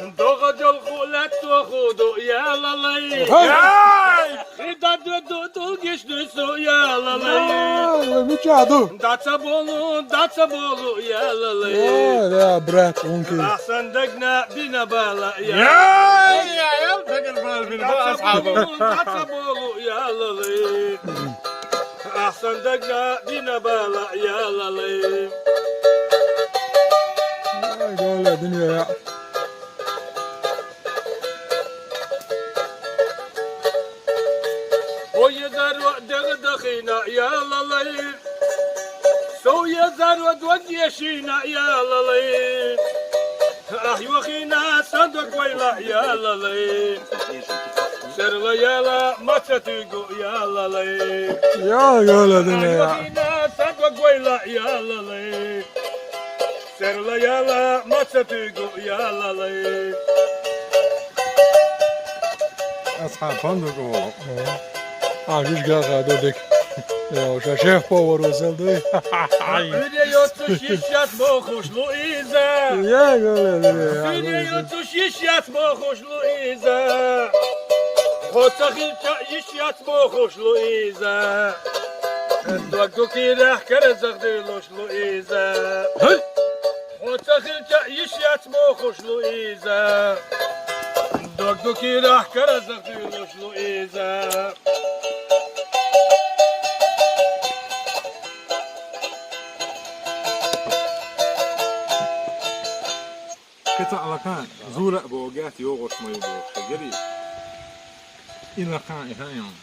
دوغد الخولت وخودو يا لالي خدا دو گشت سو يا لالي میچادو داتا بولو يا لالي يا برات ممكن احسن دقنا بينا بالا يا فقر بالبين اصحابه داتا بولو يا لالي احسن دقنا بينا بالا يا لالي قول يا دنيا يا ويدار دغدخينا يا لالي سو يزار ودوجيشينا يا لالي وخينا صندوق ويلا يا لالي سر ليالا ما تتيقو يا لالي يا قول يا دنيا يا وخينا صندوق ويلا يا لالي سر ليالا ما تتيقو يا لالي اصحاب فندق عاجز قاعد دودك يا شيخ باور وصلت Video şişyat boğuş Luiza يا قول يا دنيا Video şişyat boğuş Luiza Hotakilca şişyat boğuş Luiza Dogdoki rahkar zagdiloş Luiza Hotakilca şişyat boğuş Luiza Dogdoki rahkar zagdiloş Luiza قطع لكان زورق بوجات يوغش ما يبوغ شجري إلا كان إهايم